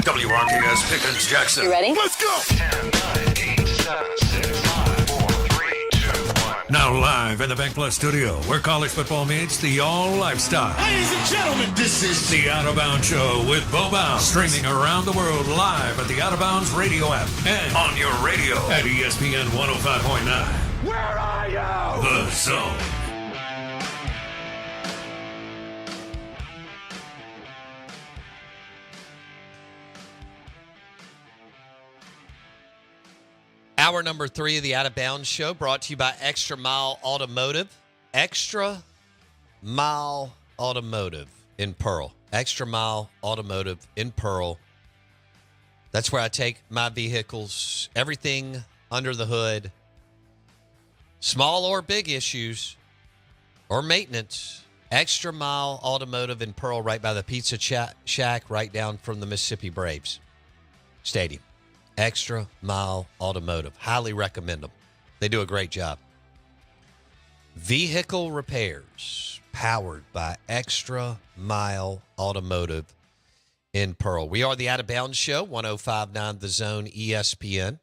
WRKS Pickens Jackson. You ready? Let's go! 10, 9, 8, 7, 6, 5, 4, 3, 2, 1. Now live in the BankPlus Studio, where college football meets the all lifestyle. Ladies and gentlemen, this is The Out of Bounds Show with Bo Bounds, streaming around the world live at the Out of Bounds radio app and on your radio at ESPN 105.9. Where are you? The Zone. Hour number 3 of the Out of Bounds Show, brought to you by Extra Mile Automotive. Extra Mile Automotive in Pearl. Extra Mile Automotive in Pearl. That's where I take my vehicles, everything under the hood, small or big issues or maintenance. Extra Mile Automotive in Pearl, right by the Pizza Shack, right down from the Mississippi Braves Stadium. Extra Mile Automotive. Highly recommend them. They do a great job. Vehicle repairs powered by Extra Mile Automotive in Pearl. We are the Out of Bounds Show, 105.9 The Zone ESPN.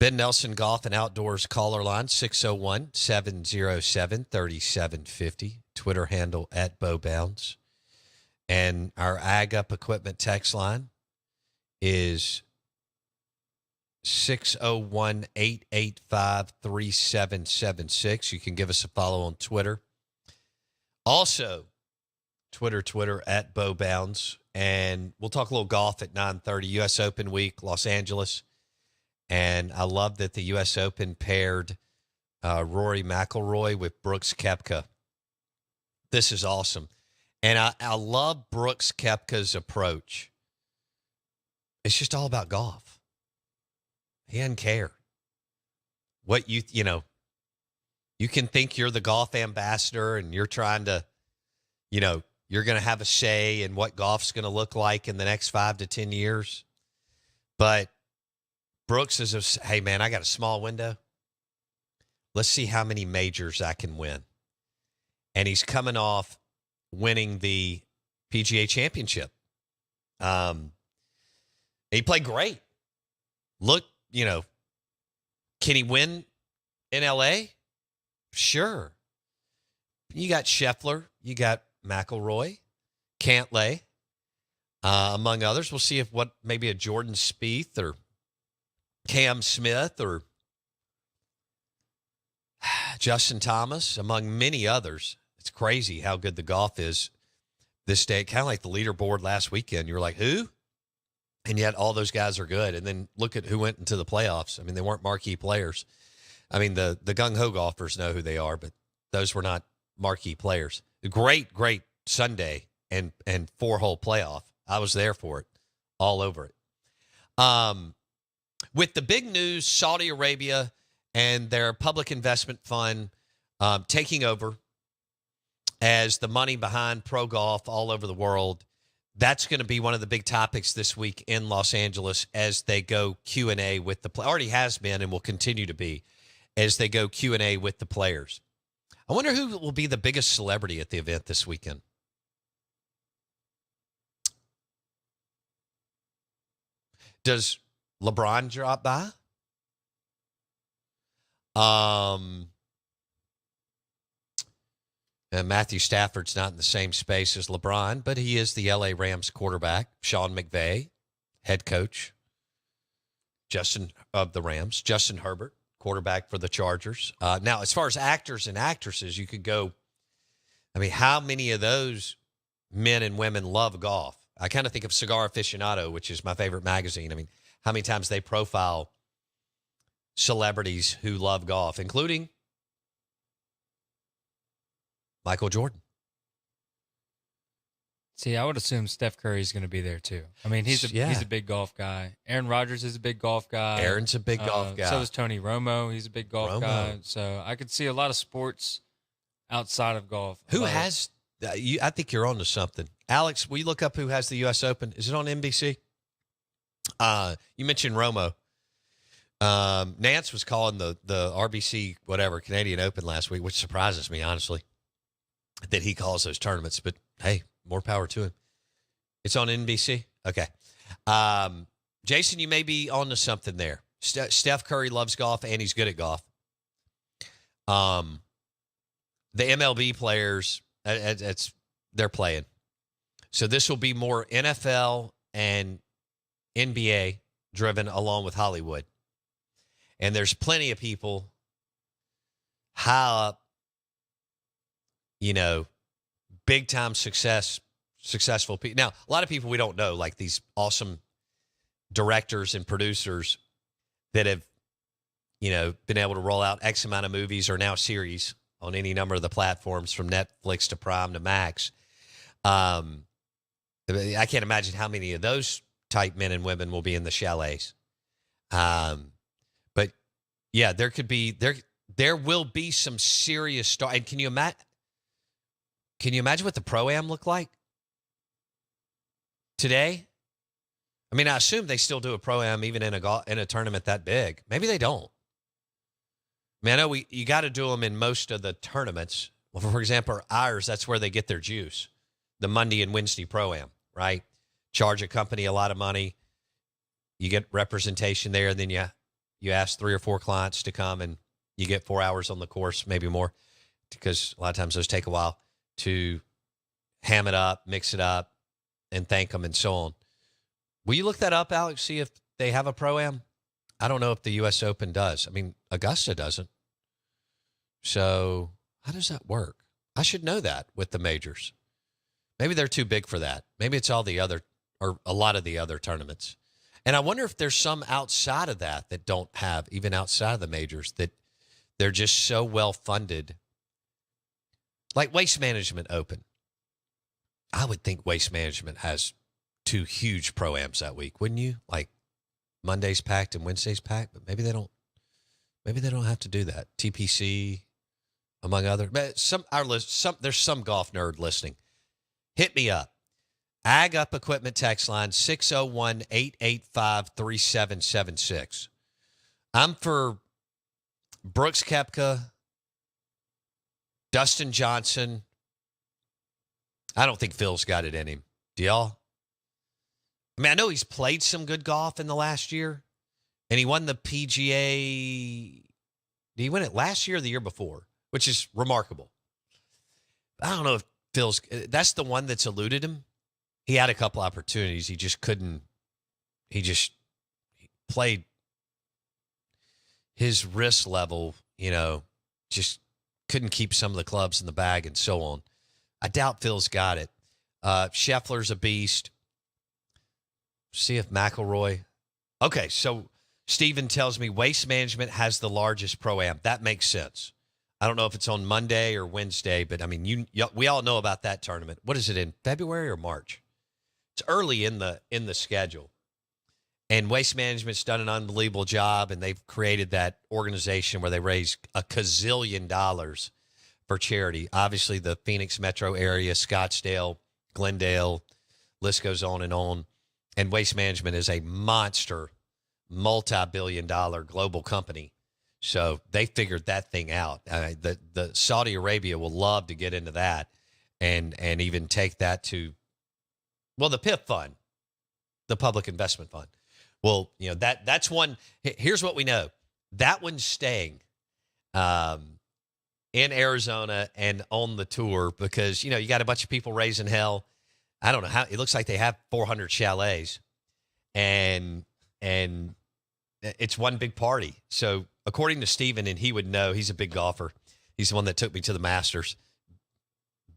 Ben Nelson Golf and Outdoors caller line, 601-707-3750. Twitter handle at BoBounds. And our Ag Up Equipment text line is 601-885-3776. You can give us a follow on Twitter. Also, Twitter at BoBounds. And we'll talk a little golf at 9:30. U.S. Open week, Los Angeles. And I love that the U.S. Open paired Rory McIlroy with Brooks Koepka. This is awesome. And I love Brooks Koepka's approach. It's just all about golf. He doesn't care what you can think you're the golf ambassador and you're trying to, you're going to have a say in what golf's going to look like in the next 5 to 10 years. But Brooks is, hey man, I got a small window. Let's see how many majors I can win. And he's coming off winning the PGA Championship. He played great. Look, can he win in L.A.? Sure. You got Scheffler. You got McIlroy, Cantlay, among others. We'll see if maybe a Jordan Spieth or Cam Smith or Justin Thomas, among many others. It's crazy how good the golf is this day. Kind of like the leaderboard last weekend. You were like, who? And yet all those guys are good. And then look at who went into the playoffs. I mean, they weren't marquee players. I mean, the gung-ho golfers know who they are, but those were not marquee players. Great Sunday and 4-hole playoff. I was there for it, all over it. With the big news, Saudi Arabia and their public investment fund taking over as the money behind pro golf all over the world, that's going to be one of the big topics this week in Los Angeles as they go Q&A with the players. Already has been and will continue to be as they go Q&A with the players. I wonder who will be the biggest celebrity at the event this weekend. Does LeBron drop by? Matthew Stafford's not in the same space as LeBron, but he is the L.A. Rams quarterback. Sean McVay, head coach. Justin Herbert, quarterback for the Chargers. Now, as far as actors and actresses, you could go, I mean, how many of those men and women love golf? I kind of think of Cigar Aficionado, which is my favorite magazine. I mean, how many times they profile celebrities who love golf, including Michael Jordan. See, I would assume Steph Curry's going to be there too. I mean, he's a big golf guy. Aaron Rodgers is a big golf guy. Aaron's a big golf guy. So is Tony Romo. He's a big golf guy. So I could see a lot of sports outside of golf. Who has? I think you're on to something, Alex. Will you look up who has the U.S. Open? Is it on NBC? You mentioned Romo. Nance was calling the RBC Canadian Open last week, which surprises me honestly that he calls those tournaments. But hey, more power to him. It's on NBC. Okay. Jason, you may be on to something there. Steph Curry loves golf, and he's good at golf. The MLB players, they're playing. So this will be more NFL and NBA driven along with Hollywood. And there's plenty of people high up, big time successful people. Now, a lot of people we don't know, like these awesome directors and producers that have, been able to roll out X amount of movies or now series on any number of the platforms from Netflix to Prime to Max. I can't imagine how many of those type men and women will be in the chalets. But yeah, there will be some serious stuff. And can you imagine what the Pro-Am looked like today? I mean, I assume they still do a Pro-Am even in a tournament that big. Maybe they don't. I mean, I know you got to do them in most of the tournaments. Well, for example, ours, that's where they get their juice. The Monday and Wednesday Pro-Am, right? Charge a company a lot of money. You get representation there, and then you ask 3 or 4 clients to come, and you get 4 hours on the course, maybe more, because a lot of times those take a while to ham it up, mix it up, and thank them and so on. Will you look that up, Alex, see if they have a Pro-Am? I don't know if the U.S. Open does. I mean, Augusta doesn't. So how does that work? I should know that with the majors. Maybe they're too big for that. Maybe it's all the other, or a lot of the other tournaments. And I wonder if there's some outside of that don't have, even outside of the majors, that they're just so well funded. Like Waste Management Open. I would think Waste Management has 2 huge Pro-Ams that week, wouldn't you? Like Monday's packed and Wednesday's packed, but maybe they don't have to do that. TPC, among other. There's some golf nerd listening. Hit me up. Ag Up Equipment text line 601-885-3776. I'm for Brooks Koepka, Dustin Johnson. I don't think Phil's got it in him. Do y'all? I mean, I know he's played some good golf in the last year, and he won the PGA. Did he win it last year or the year before? Which is remarkable. I don't know if that's the one that's eluded him. He had a couple opportunities. He just couldn't. He played his risk level, just couldn't keep some of the clubs in the bag and so on. I doubt Phil's got it. Scheffler's a beast. See if McIlroy. Okay, so Steven tells me Waste Management has the largest Pro-Am. That makes sense. I don't know if it's on Monday or Wednesday, but I mean, we all know about that tournament. What is it, in February or March? It's early in the schedule. And Waste Management's done an unbelievable job, and they've created that organization where they raise $1 gazillion for charity. Obviously, the Phoenix metro area, Scottsdale, Glendale, list goes on and on. And Waste Management is a monster, multi-billion-dollar global company. So they figured that thing out. The Saudi Arabia will love to get into that and even take that to, well, the PIF fund, the Public Investment Fund. Well, that's one. Here's what we know. That one's staying in Arizona and on the tour because, you got a bunch of people raising hell. I don't know how. It looks like they have 400 chalets, and it's one big party. So according to Steven, and he would know, he's a big golfer. He's the one that took me to the Masters.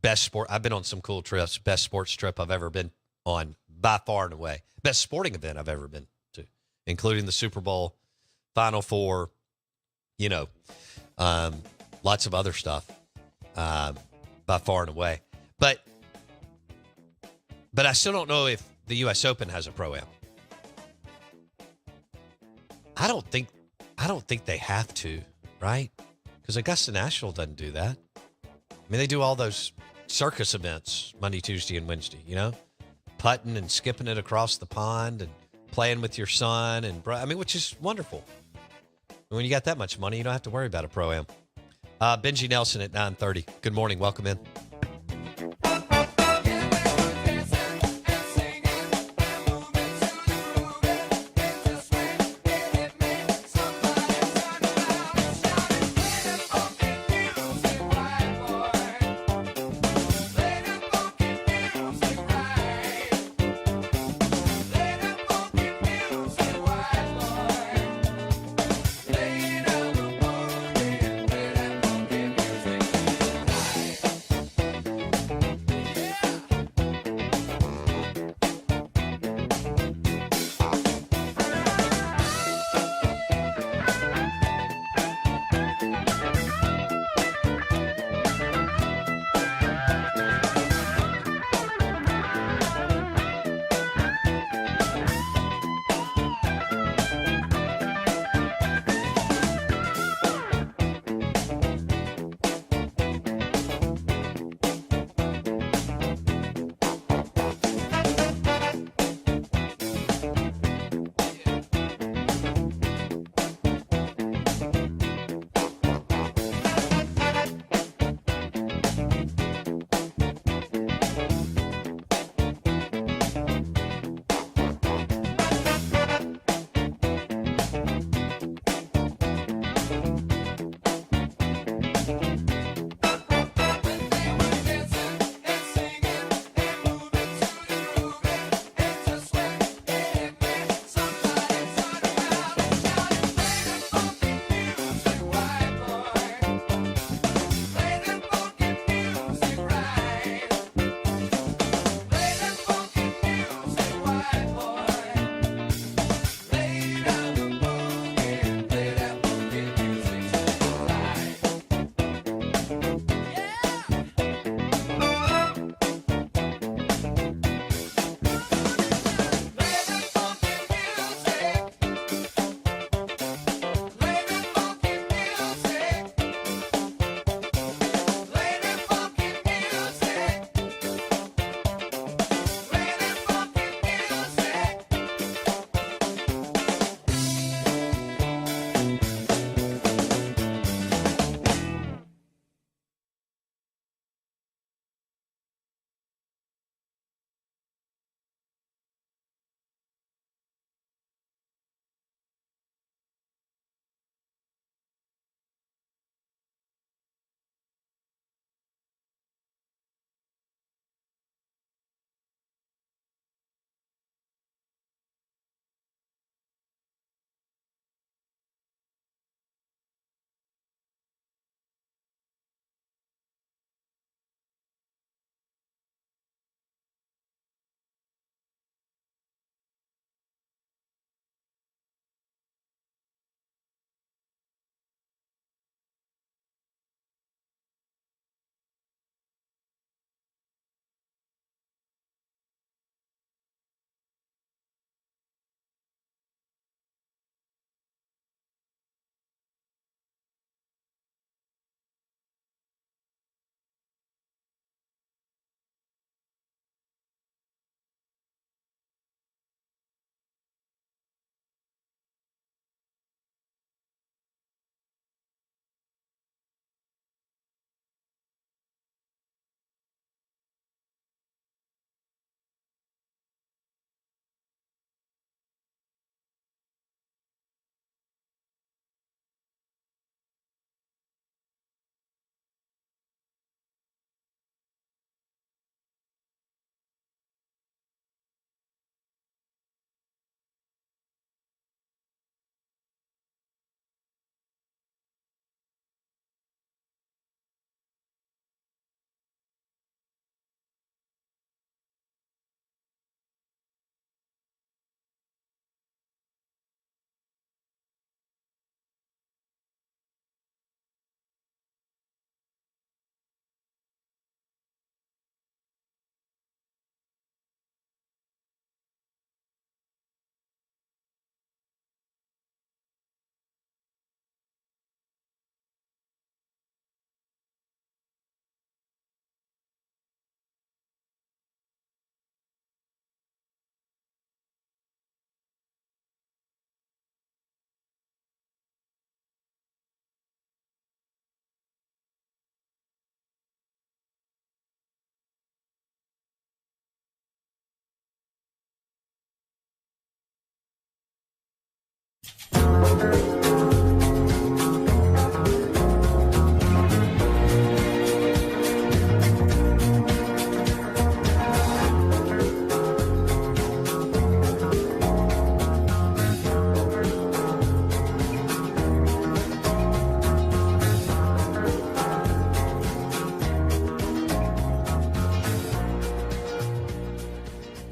Best sport. I've been on some cool trips. Best sports trip I've ever been on by far and away. Best sporting event I've ever been to, including the Super Bowl, Final Four, lots of other stuff by far and away. But I still don't know if the U.S. Open has a Pro-Am. I don't think they have to, right? Because Augusta National doesn't do that. I mean, they do all those circus events Monday, Tuesday, and Wednesday, putting and skipping it across the pond and playing with your son, which is wonderful. And when you got that much money, you don't have to worry about a Pro-Am. Benji Nelson at 9:30. Good morning. Welcome in.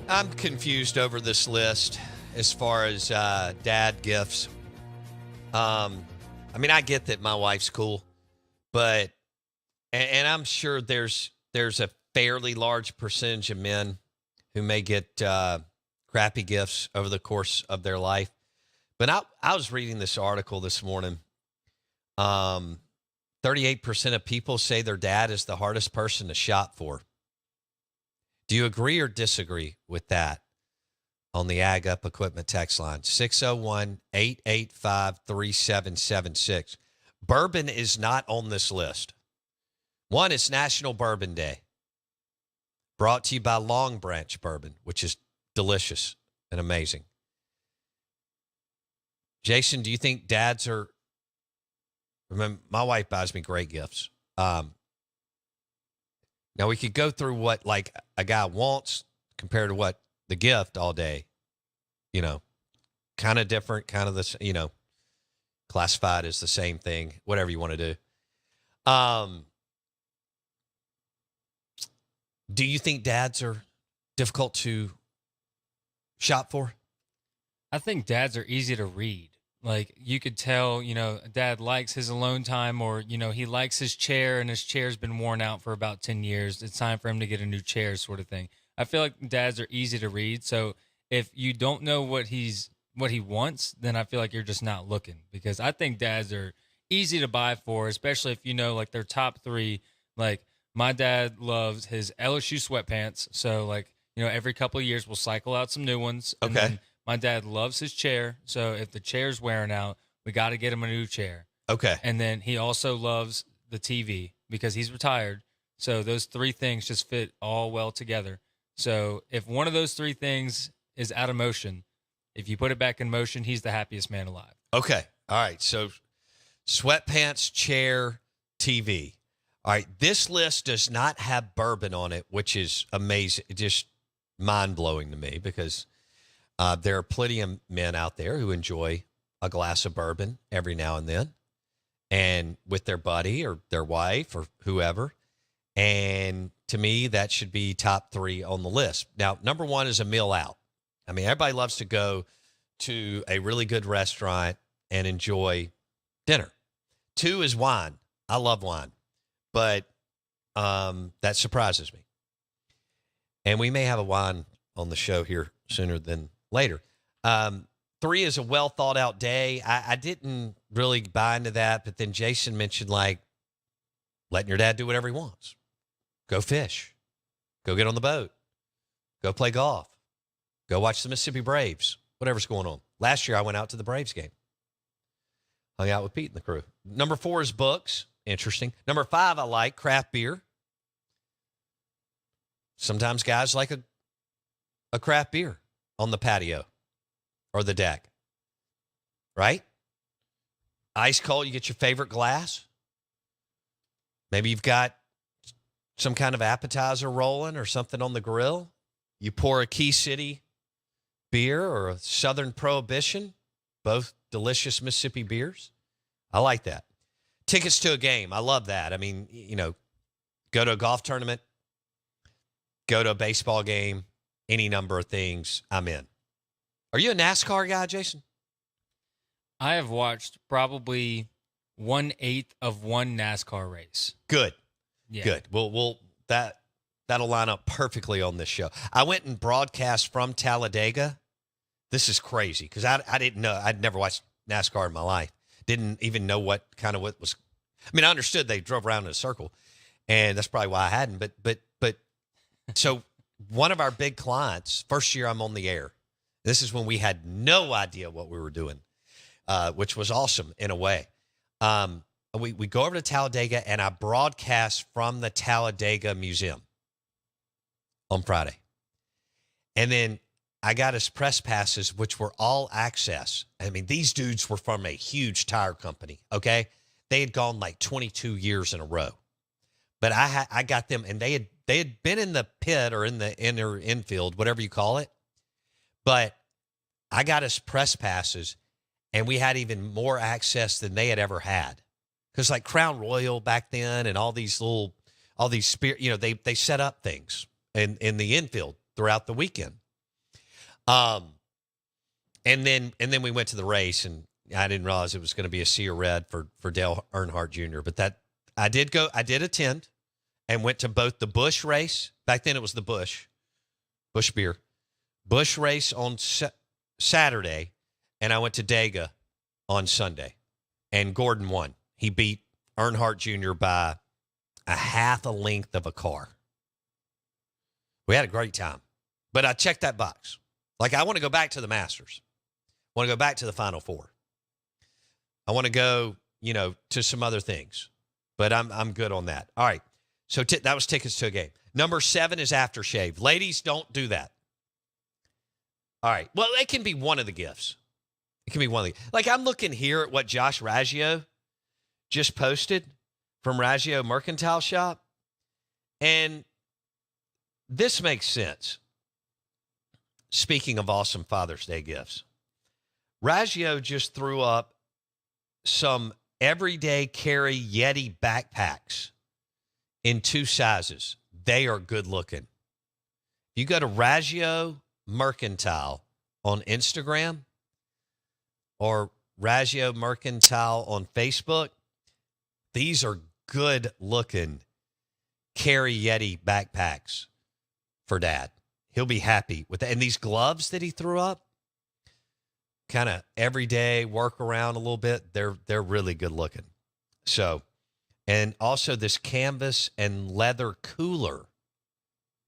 I'm confused over this list as far as dad gifts. I mean, I get that my wife's cool, but and I'm sure there's a fairly large percentage of men who may get crappy gifts over the course of their life. But I was reading this article this morning. 38% of people say their dad is the hardest person to shop for. Do you agree or disagree with that? On the Ag Up Equipment text line, 601-885-3776. Bourbon is not on this list. One, it's National Bourbon Day. Brought to you by Long Branch Bourbon, which is delicious and amazing. Jason, do you think dads are... Remember, my wife buys me great gifts. Now, we could go through what, like, a guy wants compared to what the gift all day. You know, kind of different, kind of the, you know, classified as the same thing, whatever you want to do. Do you think dads are difficult to shop for? I think dads are easy to read. Like, you could tell, you know, dad likes his alone time, or, you know, he likes his chair and his chair's been worn out for about 10 years. It's time for him to get a new chair, sort of thing. I feel like dads are easy to read. So if you don't know what he wants, then I feel like you're just not looking, because I think dads are easy to buy for, especially if you know, like, their top three. Like, my dad loves his LSU sweatpants. So, like, you know, every couple of years we'll cycle out some new ones. And Okay. then my dad loves his chair. So if the chair's wearing out, we got to get him a new chair. Okay. And then he also loves the TV because he's retired. So those three things just fit all well together. So if one of those three things is out of motion, if you put it back in motion, he's the happiest man alive. Okay. All right. So sweatpants, chair, TV. All right. This list does not have bourbon on it, which is amazing. Just mind-blowing to me, because there are plenty of men out there who enjoy a glass of bourbon every now and then, and with their buddy or their wife or whoever. And to me, that should be top three on the list. Now, number one is a meal out. I mean, everybody loves to go to a really good restaurant and enjoy dinner. Two is wine. I love wine, but that surprises me. And we may have a wine on the show here sooner than later. Three is a well thought out day. I didn't really buy into that, but then Jason mentioned, like, letting your dad do whatever he wants. Go fish. Go get on the boat. Go play golf. Go watch the Mississippi Braves. Whatever's going on. Last year, I went out to the Braves game. Hung out with Pete and the crew. Number four is books. Interesting. Number five, I like craft beer. Sometimes guys like a craft beer on the patio or the deck, right? Ice cold, you get your favorite glass. Maybe you've got some kind of appetizer rolling or something on the grill. You pour a Key City beer or a Southern Prohibition, both delicious Mississippi beers. I like that. Tickets to a game. I love that. I mean, you know, go to a golf tournament, go to a baseball game, any number of things, I'm in. Are you a NASCAR guy, Jason? I have watched probably 1/8 of one NASCAR race. Good. Yeah. Good. Well, that'll line up perfectly on this show. I went and broadcast from Talladega. This is crazy because I didn't know. I'd never watched NASCAR in my life. Didn't even know what was. I mean, I understood they drove around in a circle, and that's probably why I hadn't. But so one of our big clients, first year I'm on the air. This is when we had no idea what we were doing, which was awesome in a way. We go over to Talladega, and I broadcast from the Talladega Museum on Friday. And then I got us press passes, which were all access. I mean, these dudes were from a huge tire company, okay? They had gone like 22 years in a row. But I got them, and they had been in the pit or in the inner infield, whatever you call it. But I got us press passes, and we had even more access than they had ever had. Because like Crown Royal back then and all these they set up things in the infield throughout the weekend. And then we went to the race, and I didn't realize it was going to be a sea of red for Dale Earnhardt Jr. But that I did attend and went to both the Busch race. Back then it was the Busch beer, Busch race on Saturday, and I went to Dega on Sunday, and Gordon won. He beat Earnhardt Jr. by a half a length of a car. We had a great time, but I checked that box. Like, I want to go back to the Masters. I want to go back to the Final Four. I want to go, to some other things, but I'm good on that. All right. So that was tickets to a game. Number 7 is aftershave. Ladies, don't do that. All right. Well, it can be one of the gifts. It can be one of the, like, I'm looking here at what Josh Raggio just posted from Raggio Mercantile Shop, and this makes sense. Speaking of awesome Father's Day gifts, Raggio just threw up some everyday carry Yeti backpacks in 2 sizes. They are good looking. You go to Raggio Mercantile on Instagram or Raggio Mercantile on Facebook. These are good looking carry Yeti backpacks for Dad. He'll be happy with that. And these gloves that he threw up, kind of everyday work around a little bit. They're really good looking. So, and also this canvas and leather cooler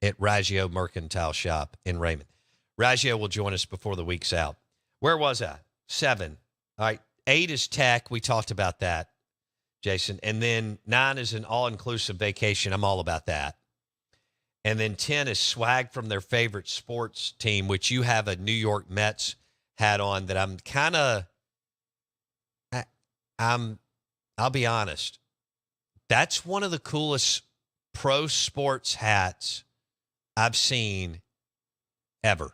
at Raggio Mercantile Shop in Raymond. Raggio will join us before the week's out. Where was I? 7. All right. 8 is tech. We talked about that, Jason. And then 9 is an all-inclusive vacation. I'm all about that. And then 10 is swag from their favorite sports team, which you have a New York Mets hat on that I'm kind of, I'll be honest. That's one of the coolest pro sports hats I've seen ever.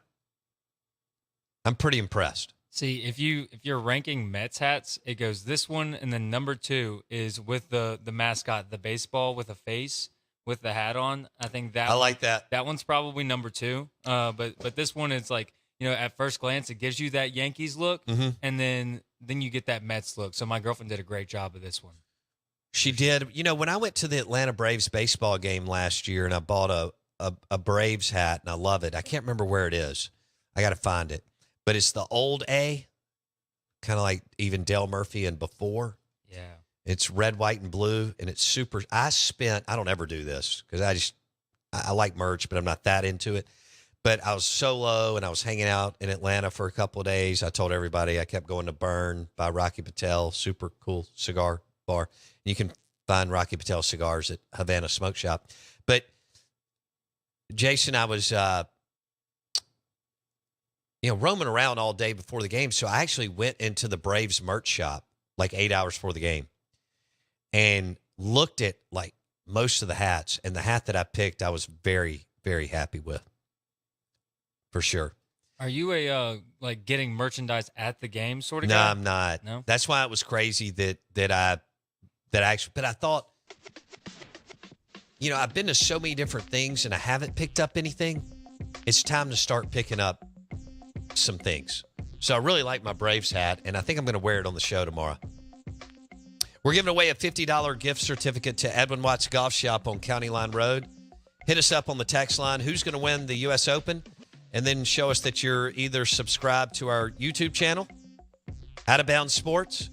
I'm pretty impressed. See, if you're ranking Mets hats, it goes this one, and then number 2 is with the mascot, the baseball with a face with the hat on. I think that I like that. That one's probably number 2. But this one is like, at first glance, it gives you that Yankees look, and then you get that Mets look. So my girlfriend did a great job of this one. She did. When I went to the Atlanta Braves baseball game last year, and I bought a Braves hat, and I love it. I can't remember where it is. I got to find it. But it's the old A, kind of like even Dale Murphy and before. Yeah. It's red, white, and blue, and it's super. I don't ever do this because I like merch, but I'm not that into it. But I was solo, and I was hanging out in Atlanta for a couple of days. I told everybody I kept going to Burn by Rocky Patel, super cool cigar bar. You can find Rocky Patel cigars at Havana Smoke Shop. But, Jason, I was, roaming around all day before the game, so I actually went into the Braves merch shop like 8 hours before the game and looked at, like, most of the hats. And the hat that I picked, I was very, very happy with. For sure. Are you a getting merchandise at the game sort of guy? No, I'm not. No. That's why it was crazy that I actually. But I thought, I've been to so many different things and I haven't picked up anything. It's time to start picking up some things. So I really like my Braves hat, and I think I'm going to wear it on the show tomorrow. We're giving away a $50 gift certificate to Edwin Watts Golf Shop on County Line Road. Hit us up on the text line. Who's going to win the U.S. Open? And then show us that you're either subscribed to our YouTube channel, Out of Bounds Sports,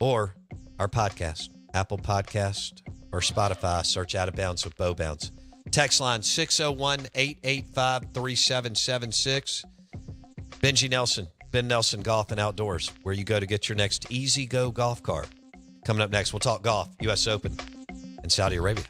or our podcast, Apple Podcast or Spotify. Search Out of Bounds with Bo Bounds. Text line 601-885-3776. Benji Nelson, Ben Nelson Golf and Outdoors, where you go to get your next Easy Go golf cart. Coming up next, we'll talk golf, U.S. Open, and Saudi Arabia.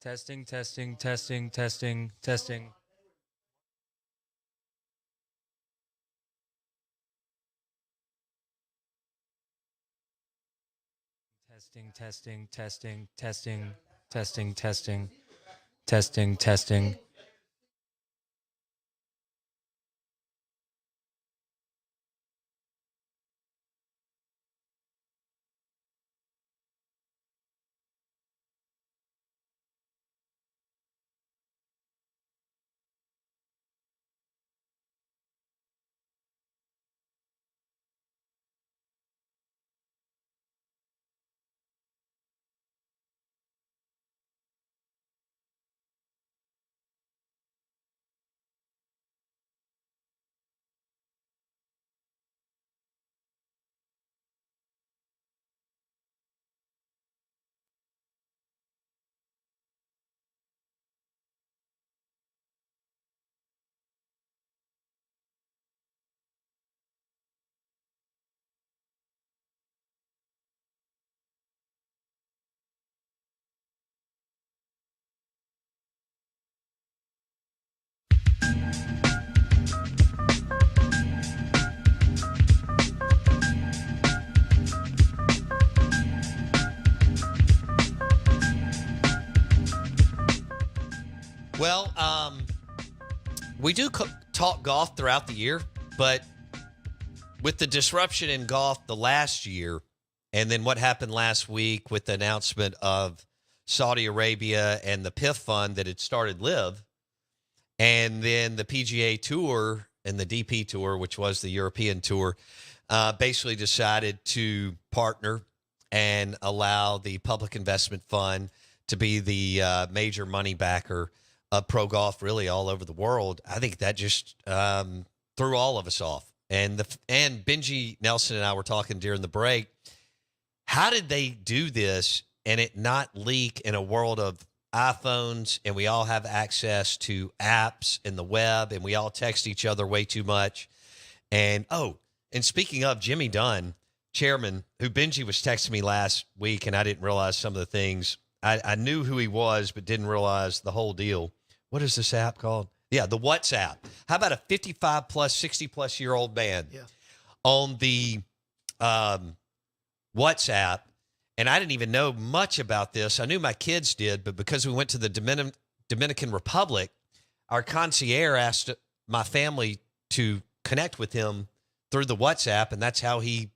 Testing, testing, testing, testing, testing. Testing, testing, testing, testing, testing, testing, testing, testing. Well, we do talk golf throughout the year, but with the disruption in golf the last year, and then what happened last week with the announcement of Saudi Arabia and the PIF fund that had started Live, and then the PGA Tour and the DP Tour, which was the European Tour, basically decided to partner and allow the Public Investment Fund to be the major money backer of pro golf really all over the world. I think that just threw all of us off. And Benji Nelson and I were talking during the break. How did they do this and it not leak in a world of iPhones, and we all have access to apps and the web, and we all text each other way too much? And speaking of Jimmy Dunn, chairman, who Benji was texting me last week, and I didn't realize some of the things. I knew who he was, but didn't realize the whole deal. What is this app called? Yeah, the WhatsApp. How about a 55 plus, 60 plus year old man on the WhatsApp? And I didn't even know much about this. I knew my kids did, but because we went to the Dominican Republic, our concierge asked my family to connect with him through the WhatsApp, and that's how he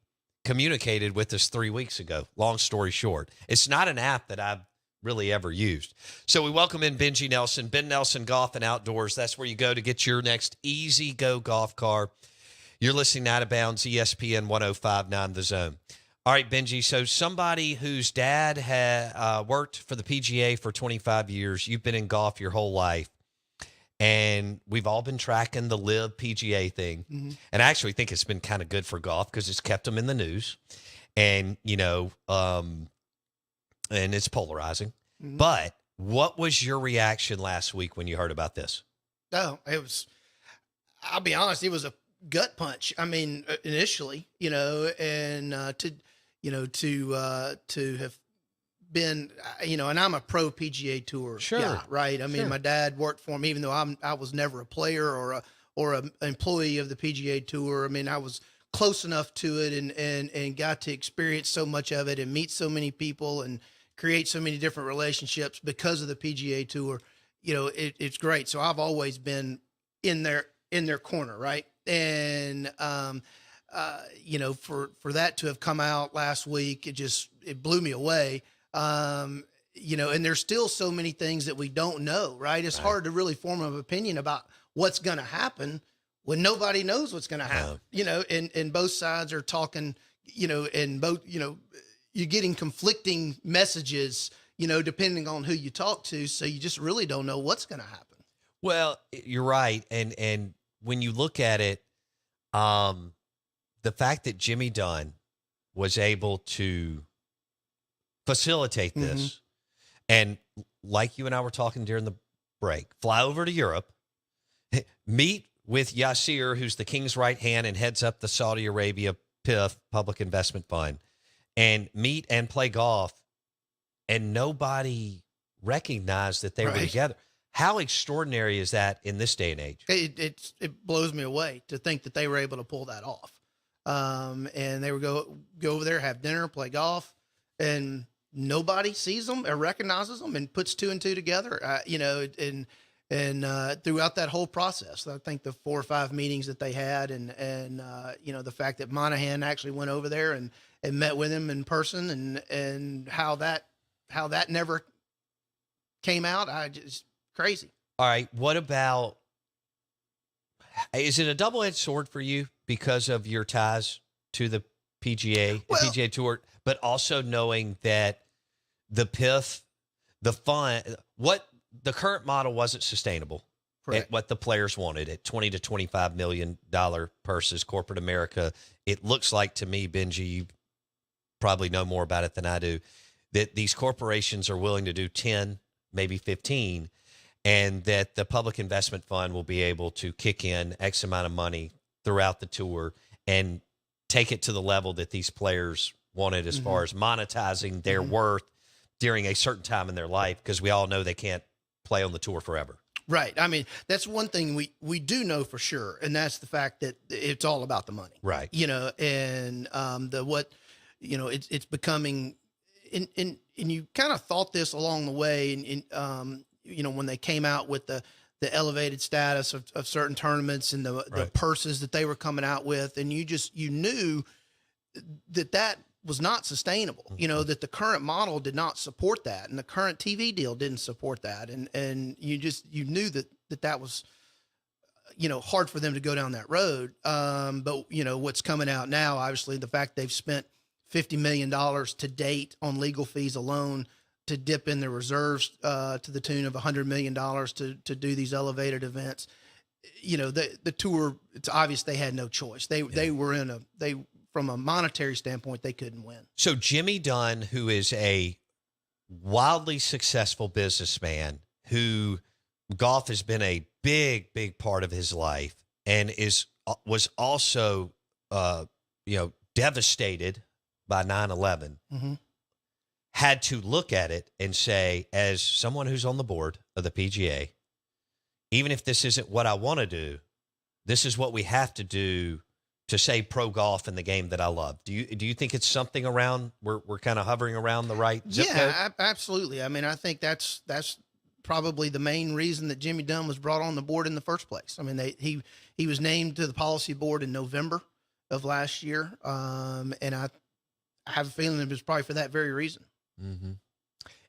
communicated with us 3 weeks ago. Long story short, it's not an app that I've really ever used. So we welcome in Benji Nelson, Ben Nelson Golf and Outdoors. That's where you go to get your next easy go golf car. You're listening to Out of Bounds, ESPN 105.9 The Zone. All right, Benji, so somebody whose dad had worked for the PGA for 25 years, you've been in golf your whole life, and we've all been tracking the Live PGA thing. Mm-hmm. And I actually think it's been kind of good for golf because it's kept them in the news. And, and it's polarizing. Mm-hmm. But what was your reaction last week when you heard about this? No, I'll be honest, it was a gut punch. I mean, initially, and to have been, and I'm a pro PGA Tour guy, right? I mean, my dad worked for him, even though I was never a player or an employee of the PGA Tour. I mean, I was close enough to it and got to experience so much of it and meet so many people and create so many different relationships because of the PGA Tour. It's great. So I've always been in their corner, right? And for that to have come out last week, it blew me away. And there's still so many things that we don't know, right? It's hard to really form an opinion about what's going to happen when nobody knows what's going to happen, and both sides are talking, and both, you're getting conflicting messages, depending on who you talk to. So you just really don't know what's going to happen. Well, you're right. And when you look at it, the fact that Jimmy Dunn was able to facilitate this, and like you and I were talking during the break, fly over to Europe, meet with Yasir, who's the king's right hand and heads up the Saudi Arabia PIF, Public Investment Fund, and meet and play golf, and nobody recognize that they were together. How extraordinary is that in this day and age? It blows me away to think that they were able to pull that off. And they would go over there, have dinner, play golf, and nobody sees them or recognizes them and puts two and two together. And throughout that whole process, I think the 4 or 5 meetings that they had, and the fact that Monahan actually went over there and met with him in person, and how that never came out, just crazy. All right, what about? Is it a double-edged sword for you because of your ties to the PGA, the PGA Tour, but also knowing that the PIF, the fun, what the current model wasn't sustainable at what the players wanted at $20 to $25 million purses, corporate America. It looks like to me, Benji, you probably know more about it than I do, that these corporations are willing to do 10, maybe 15, and that the public investment fund will be able to kick in X amount of money throughout the tour and take it to the level that these players wanted as far as monetizing their worth during a certain time in their life, because we all know they can't play on the tour forever. Right. I mean, that's one thing we do know for sure, and that's the fact that it's all about the money. Right. And it's becoming, and you kind of thought this along the way, and when they came out with the elevated status of certain tournaments and the purses that they were coming out with, and you knew that was not sustainable, that the current model did not support that, and the current TV deal didn't support that. And you knew that was, hard for them to go down that road. But what's coming out now, obviously the fact they've spent $50 million to date on legal fees alone to dip in their reserves, to the tune of $100 million to do these elevated events. The tour, it's obvious they had no choice. They were from a monetary standpoint, they couldn't win. So Jimmy Dunn, who is a wildly successful businessman, who golf has been a big, big part of his life, and was also, devastated by 9/11, had to look at it and say, as someone who's on the board of the PGA, even if this isn't what I want to do, this is what we have to do to say pro golf in the game that I love. Do you think it's something around, we're kind of hovering around the right zip code? Yeah, absolutely. I mean, I think that's probably the main reason that Jimmy Dunn was brought on the board in the first place. I mean, he was named to the policy board in November of last year. And I have a feeling it was probably for that very reason. Mm-hmm.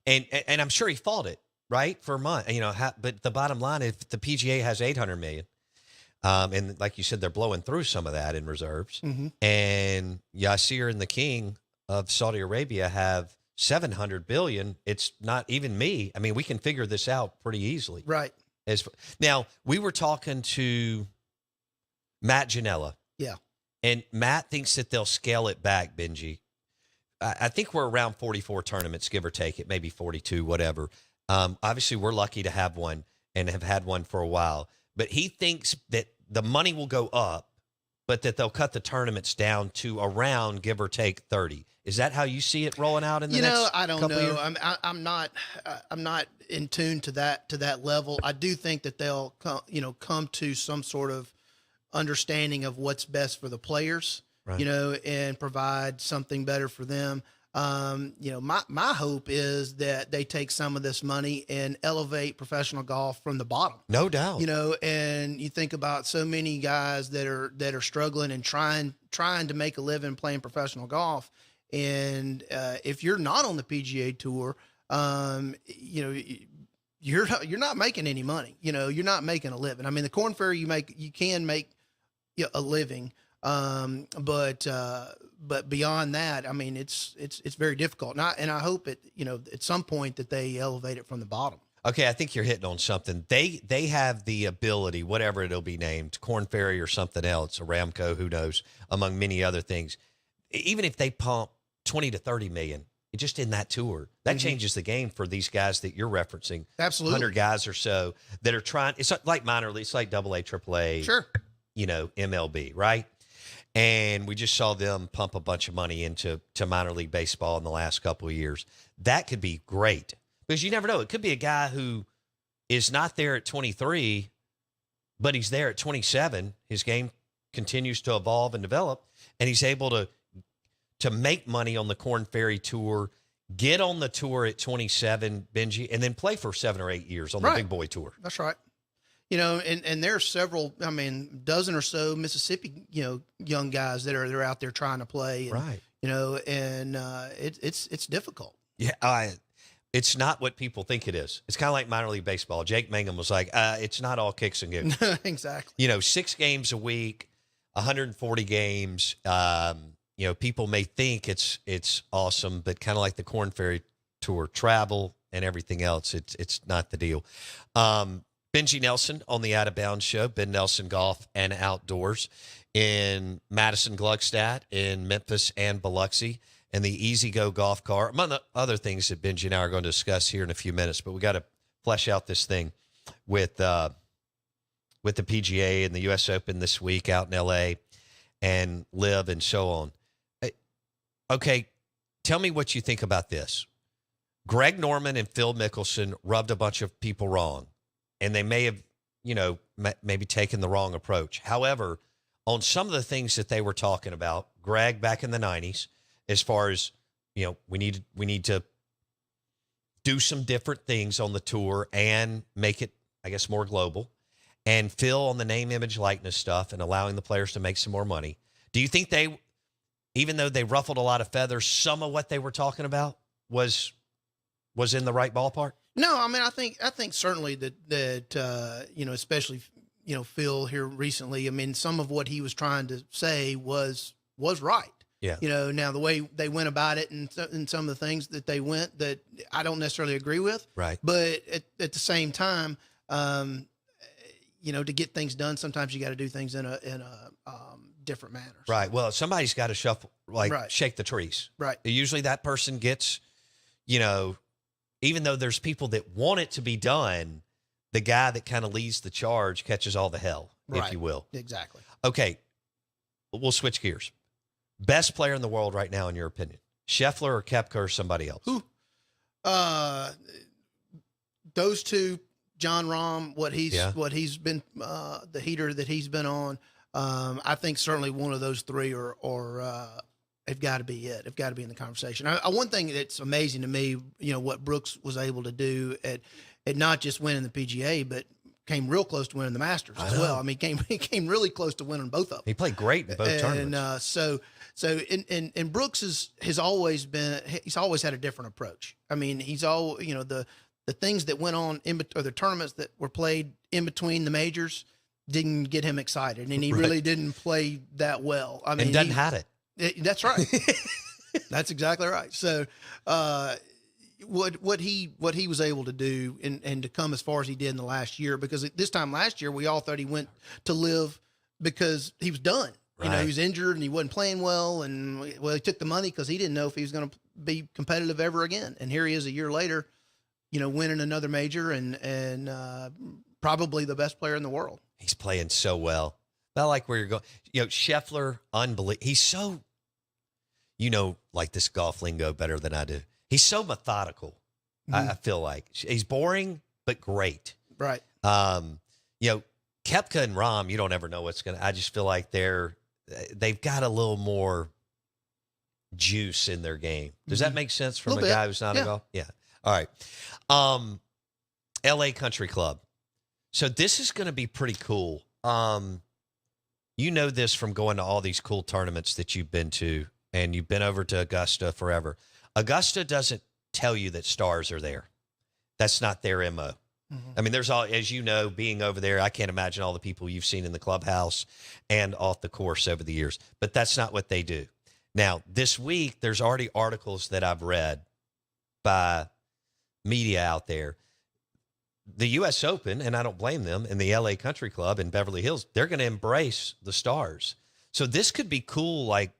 And I'm sure he fought it, right? For a month, but the bottom line, if the PGA has $800 million, and like you said, they're blowing through some of that in reserves. And Yasir and the King of Saudi Arabia have $700 billion. It's not even me. I mean, we can figure this out pretty easily. Right. Now, we were talking to Matt Janella. Yeah. And Matt thinks that they'll scale it back, Benji. I think we're around 44 tournaments, give or take. It may be 42, whatever. Obviously, we're lucky to have one and have had one for a while. But he thinks that the money will go up, but that they'll cut the tournaments down to around, give or take, 30. Is that how you see it rolling out in the next I don't couple know. years? I'm not in tune to that level. I do think that they'll come to some sort of understanding of what's best for the players, right, and provide something better for them. My hope is that they take some of this money and elevate professional golf from the bottom. No doubt. And you think about so many guys that are struggling and trying to make a living playing professional golf. And if you're not on the PGA Tour, you're not making any money. You're not making a living. I mean, the Korn Ferry you can make a living, but beyond that, I mean, it's very difficult. And I hope at some point that they elevate it from the bottom. Okay, I think you're hitting on something. They have the ability, whatever it'll be named, Korn Ferry or something else, Aramco, who knows, among many other things. Even if they pump 20 to 30 million just in that tour, that changes the game for these guys that you're referencing. Absolutely. 100 guys or so that are trying. It's like minor league, it's like AA, AAA, sure, MLB, right? And we just saw them pump a bunch of money into minor league baseball in the last couple of years. That could be great Because you never know. It could be a guy who is not there at 23, but he's there at 27. His game continues to evolve and develop, and he's able to make money on the Korn Ferry Tour, get on the tour at 27, Benji, and then play for 7 or 8 years on the Big Boy Tour. That's right. And there are several, dozen or so Mississippi, young guys that are out there trying to play. And, right. And it's difficult. Yeah. It's not what people think it is. It's kind of like minor league baseball. Jake Mangum was like, it's not all kicks and giggles. Exactly. 6 games a week, 140 games. People may think it's awesome, but kind of like the Korn Ferry Tour, travel and everything else, it's not the deal. Benji Nelson on the Out of Bounds show, Ben Nelson Golf and Outdoors in Madison, Gluckstadt, in Memphis and Biloxi, and the Easy Go golf car, among the other things that Benji and I are going to discuss here in a few minutes. But we got to flesh out this thing with the PGA and the U.S. Open this week out in L.A. and Live and so on. Okay, tell me what you think about this. Greg Norman and Phil Mickelson rubbed a bunch of people wrong, and they may have, maybe taken the wrong approach. However, on some of the things that they were talking about, Greg back in the 90s, as far as, we need to do some different things on the tour and make it, I guess, more global. And Phil on the name, image, likeness stuff and allowing the players to make some more money. Do you think even though they ruffled a lot of feathers, some of what they were talking about was in the right ballpark? No, I think certainly that especially, Phil here recently, some of what he was trying to say was right. Yeah. Now the way they went about it and some of the things that they went that I don't necessarily agree with. Right. But at the same time, to get things done, sometimes you got to do things in a different manner. So. Right. Well, somebody's got to shuffle, shake the trees. Right. Usually that person gets, even though there's people that want it to be done, the guy that kind of leads the charge catches all the hell, if you will. Exactly. Okay. We'll switch gears. Best player in the world right now, in your opinion? Scheffler or Koepka or somebody else? Who? Those two, John Rahm, what he's been, the heater that he's been on. I think certainly one of those three have got to be it. Have got to be in the conversation. One thing that's amazing to me, what Brooks was able to do at not just winning the PGA, but came real close to winning the Masters as well. He came really close to winning both of them. He played great in both tournaments. And Brooks he's always had a different approach. He's all, the things that went on or the tournaments that were played in between the majors didn't get him excited, and he really didn't play that well. And doesn't have it. That's right. That's exactly right. So, what he was able to do and to come as far as he did in the last year, because this time last year we all thought he went to Live because he was done. Right. He was injured and he wasn't playing well, and he took the money because he didn't know if he was going to be competitive ever again. And here he is a year later, winning another major and probably the best player in the world. He's playing so well. I like where you're going. Scheffler, unbelievable. He's so, like this golf lingo better than I do. He's so methodical. Mm-hmm. I feel like he's boring, but great. Right. Koepka and Rahm, you don't ever know what's going to, I just feel like they've got a little more juice in their game. Does that make sense from a guy who's not a golf? Yeah. All right. LA Country Club. So this is going to be pretty cool. This from going to all these cool tournaments that you've been to, and you've been over to Augusta forever. Augusta doesn't tell you that stars are there. That's not their MO. Mm-hmm. There's all, as you know, being over there, I can't imagine all the people you've seen in the clubhouse and off the course over the years, but that's not what they do. Now, this week, there's already articles that I've read by media out there. The U.S. Open, and I don't blame them, and the LA Country Club in Beverly Hills, they're going to embrace the stars. So this could be cool, like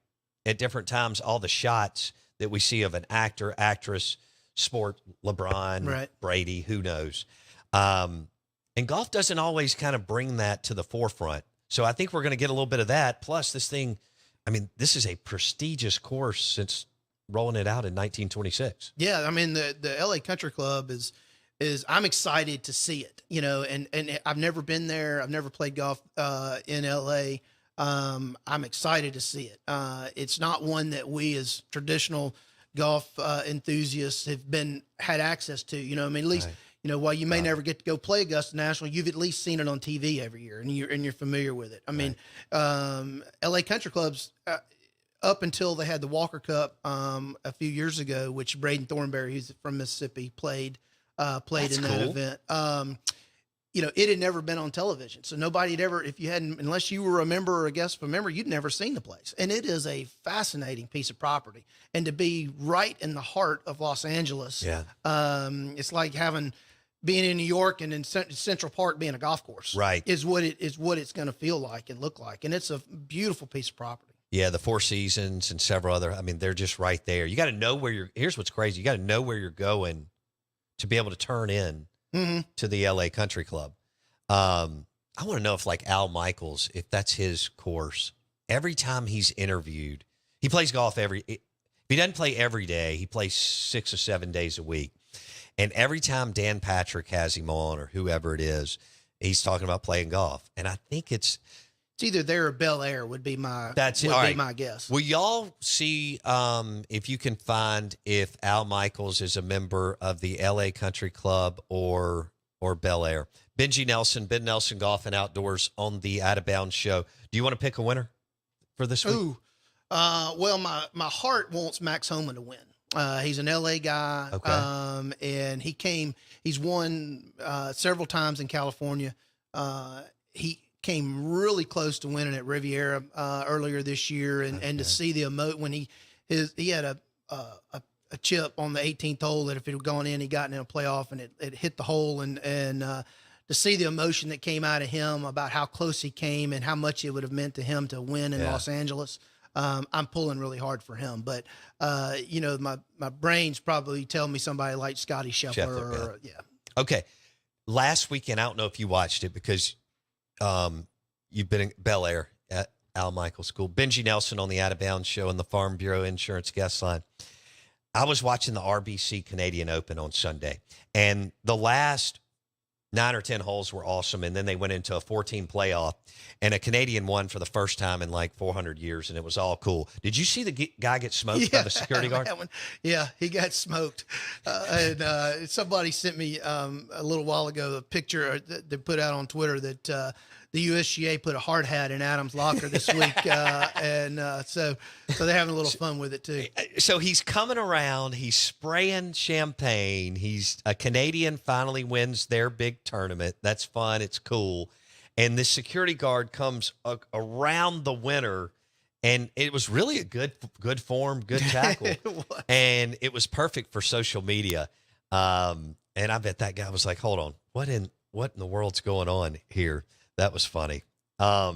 at different times, all the shots that we see of an actor, actress, sport, LeBron, right. Brady, who knows. And golf doesn't always kind of bring that to the forefront. So I think we're going to get a little bit of that. Plus this thing, this is a prestigious course since rolling it out in 1926. Yeah, I mean the LA Country Club is I'm excited to see it, you know, and I've never been there. I've never played golf in LA. I'm excited to see it. It's not one that we as traditional golf enthusiasts have had access to, you know. I mean, at least Right. you know, while you may never get to go play Augusta National, you've at least seen it on TV every year, and you're familiar with it. I mean, LA Country Clubs. Up until they had the Walker Cup a few years ago, which Braden Thornberry, who's from Mississippi, played That's in that cool. event. You know, it had never been on television, so nobody had ever, if you hadn't, unless you were a member or a guest of a member, you'd never seen the place. And it is a fascinating piece of property, and to be right in the heart of Los Angeles, it's like being in New York and in Central Park being a golf course, Right. Is what it's going to feel like and look like, and it's a beautiful piece of property. Yeah, the Four Seasons and several other. I mean, they're just right there. You got to know where here's what's crazy. You got to know where you're going to be able to turn in to the LA Country Club. I want to know if like Al Michaels, if that's his course. Every time he's interviewed, he plays golf if he doesn't play every day, he plays 6 or 7 days a week. And every time Dan Patrick has him on or whoever it is, he's talking about playing golf. And I think it's either there or Bel Air would be my my guess. Will y'all see if you can find if Al Michaels is a member of the LA Country Club or Bel Air? Benji Nelson, Ben Nelson Golf and Outdoors on the Out of Bounds show. Do you want to pick a winner for this week? Ooh, well, my heart wants Max Homa to win. He's an LA guy, and he's won several times in California. He came really close to winning at Riviera earlier this year, and to see the when he had a chip on the 18th hole that if it had gone in, he got in a playoff and it hit the hole, and to see the emotion that came out of him about how close he came and how much it would have meant to him to win in Los Angeles. I'm pulling really hard for him, but you know, my brain's probably telling me somebody like Scotty Scheffler. Okay. Last weekend, I don't know if you watched it because you've been in Bel Air at Al Michaels School. Benji Nelson on the Out of Bounds show and the Farm Bureau Insurance guest line. I was watching the RBC Canadian Open on Sunday, and the last 9 or 10 holes were awesome, and then they went into a 14 playoff, and a Canadian won for the first time in like 400 years, and it was all cool. Did you see the guy get smoked by the security guard? Yeah, he got smoked. And somebody sent me a little while ago a picture that they put out on Twitter that the USGA put a hard hat in Adam's locker this week, and so they're having a little fun with it too. So he's coming around, he's spraying champagne. He's a Canadian, finally wins their big tournament. That's fun. It's cool. And this security guard comes around the winner, and it was really a good form, good tackle. And it was perfect for social media. And I bet that guy was like, hold on, what in the world's going on here? That was funny. All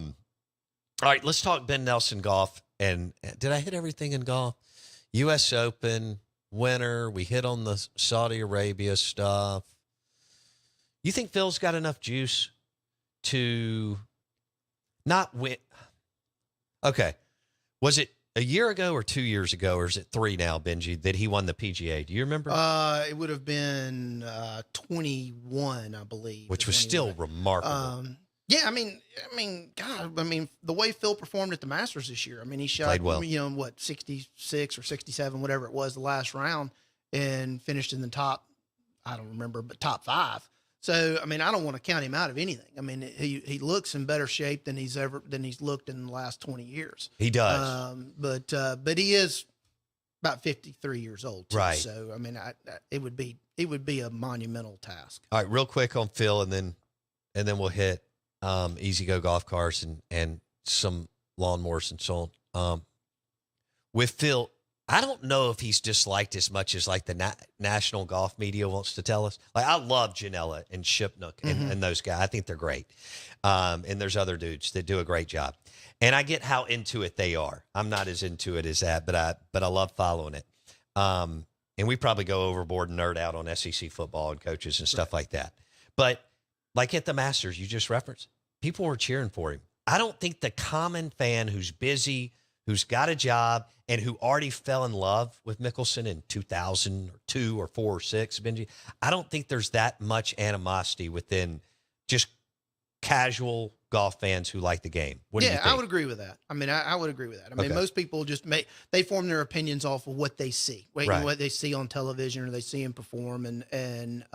right, let's talk Ben Nelson golf. And did I hit everything in golf? U.S. Open, winner. We hit on the Saudi Arabia stuff. You think Phil's got enough juice to not win? Okay. Was it a year ago or 2 years ago, or is it 3 now, Benji, that he won the PGA? Do you remember? It would have been 21, I believe. Which was still remarkable. Yeah, I mean, God, the way Phil performed at the Masters this year. I mean, he shot, well. 66 or 67, whatever it was, the last round, and finished in the top. I don't remember, but top 5. So, I mean, I don't want to count him out of anything. I mean, he looks in better shape than he's looked in the last 20 years. He does. But he is about 53 years old, too. Right. So, I mean, it would be a monumental task. All right, real quick on Phil, and then we'll hit Easy Go golf cars and some lawnmowers and so on. With Phil, I don't know if he's disliked as much as like the national golf media wants to tell us. Like, I love Janela and Shipnook and those guys. I think they're great. And there's other dudes that do a great job. And I get how into it they are. I'm not as into it as that, but I love following it. And we probably go overboard and nerd out on SEC football and coaches and stuff like that. But like at the Masters you just referenced, people were cheering for him. I don't think the common fan who's busy, who's got a job and who already fell in love with Mickelson in 2002 or 4 or 6, Benji, I don't think there's that much animosity within just casual golf fans who like the game. What do you think? I would agree with that. I mean, I would agree with that. I mean, most people just they form their opinions off of what they see, right? What they see on television or they see him perform and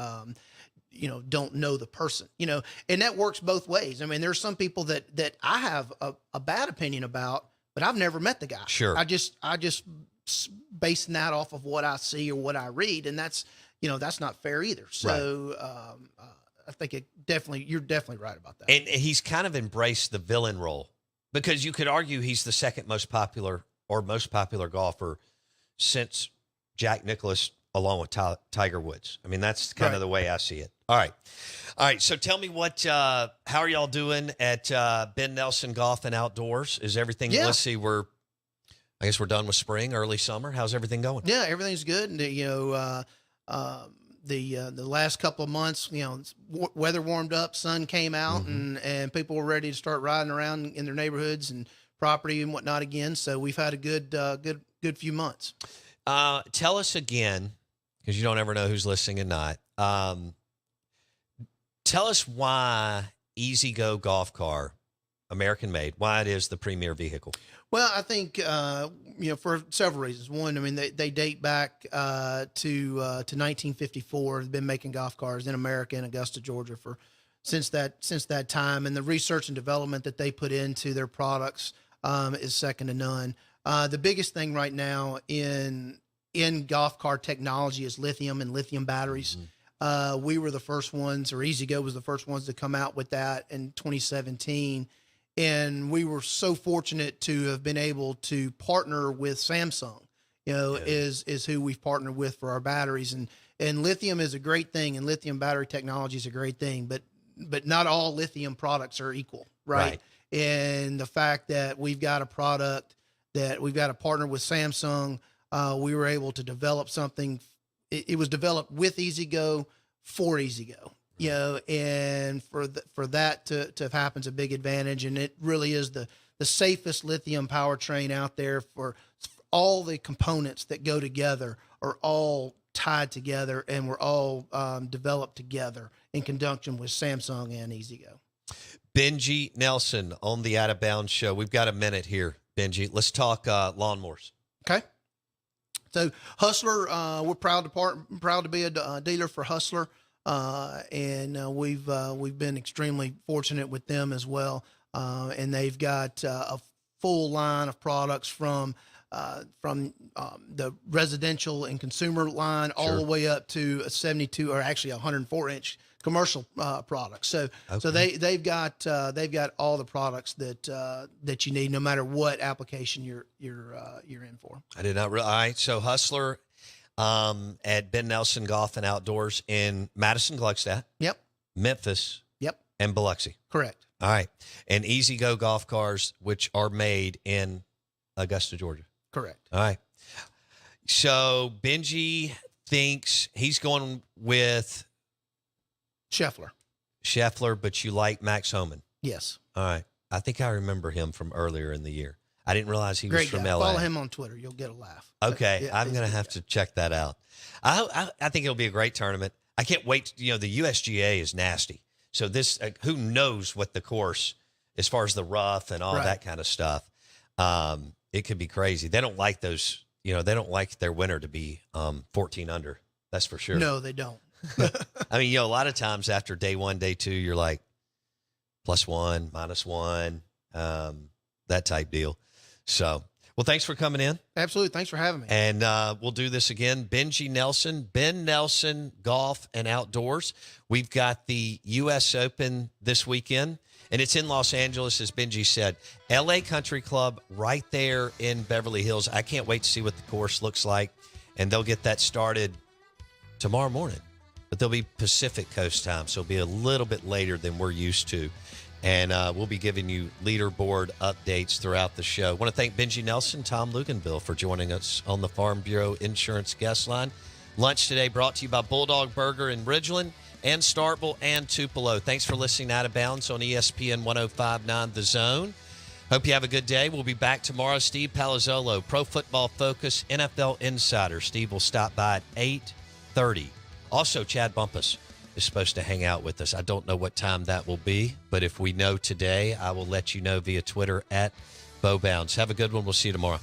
don't know the person, and that works both ways. I mean, there's some people that I have a bad opinion about, but I've never met the guy. Sure. I just basing that off of what I see or what I read. And that's not fair either. So, I think you're definitely right about that. And he's kind of embraced the villain role because you could argue he's the second most popular golfer since Jack Nicklaus, along with Tiger Woods. I mean, that's kind of the way I see it. All right. So tell me how are y'all doing at Ben Nelson Golf and Outdoors? Is everything? Let's see. I guess we're done with spring, early summer. How's everything going? Yeah, everything's good. And the last couple of months, weather warmed up, sun came out, and people were ready to start riding around in their neighborhoods and property and whatnot again. So we've had a good few months. Tell us again, because you don't ever know who's listening and not. Tell us why Easy Go Golf Car, American made, why it is the premier vehicle. Well, I think, for several reasons. One, I mean, they date back to 1954. They've been making golf cars in America in Augusta, Georgia since that time. And the research and development that they put into their products is second to none. The biggest thing right now in golf car technology is lithium and lithium batteries. We were the first ones, or EasyGo was the first ones to come out with that in 2017. And we were so fortunate to have been able to partner with Samsung, is who we've partnered with for our batteries. And lithium is a great thing, and lithium battery technology is a great thing, but not all lithium products are equal, right? And the fact that we've got a product that we've got to partner with Samsung, we were able to develop something. It was developed with EasyGo for EasyGo. And for that to have happened is a big advantage. And it really is the safest lithium powertrain out there for all the components that go together are all tied together and were all developed together in conjunction with Samsung and EasyGo. Benji Nelson on the Out of Bounds show. We've got a minute here, Benji. Let's talk lawnmowers. Okay. So Hustler, we're proud to be a dealer for Hustler. And we've been extremely fortunate with them as well. And they've got a full line of products from the residential and consumer line all the way up to a 72 or actually 104-inch commercial products. So they've got all the products that you need, no matter what application you're in for. I did not realize. All right, so Hustler at Ben Nelson Golf and Outdoors in Madison, Gluckstadt. Yep. Memphis. Yep. And Biloxi. Correct. All right. And Easy Go golf cars, which are made in Augusta, Georgia. Correct. All right. So Benji thinks he's going with Scheffler, but you like Max Homan. Yes. All right. I think I remember him from earlier in the year. I didn't realize he was from LA. Follow him on Twitter. You'll get a laugh. Okay. I'm going to have to check that out. I think it'll be a great tournament. I can't wait. The USGA is nasty. So this, who knows what the course, as far as the rough and all that kind of stuff, it could be crazy. They don't like those, they don't like their winner to be 14 under. That's for sure. No, they don't. I mean, a lot of times after day one, day two, you're like +1, -1, that type deal. So, well, thanks for coming in. Absolutely. Thanks for having me. And we'll do this again. Benji Nelson, Ben Nelson Golf and Outdoors. We've got the U.S. Open this weekend, and it's in Los Angeles, as Benji said. L.A. Country Club right there in Beverly Hills. I can't wait to see what the course looks like, and they'll get that started tomorrow morning. But they'll be Pacific Coast time, so it'll be a little bit later than we're used to. And we'll be giving you leaderboard updates throughout the show. I want to thank Benji Nelson, Tom Luganville for joining us on the Farm Bureau Insurance Guest Line. Lunch today brought to you by Bulldog Burger in Ridgeland and Starkville and Tupelo. Thanks for listening to Out of Bounds on ESPN 105.9 The Zone. Hope you have a good day. We'll be back tomorrow. Steve Palazzolo, Pro Football Focus, NFL Insider. Steve will stop by at 8:30. Also, Chad Bumpus is supposed to hang out with us. I don't know what time that will be, but if we know today, I will let you know via Twitter at BoBounds. Have a good one. We'll see you tomorrow.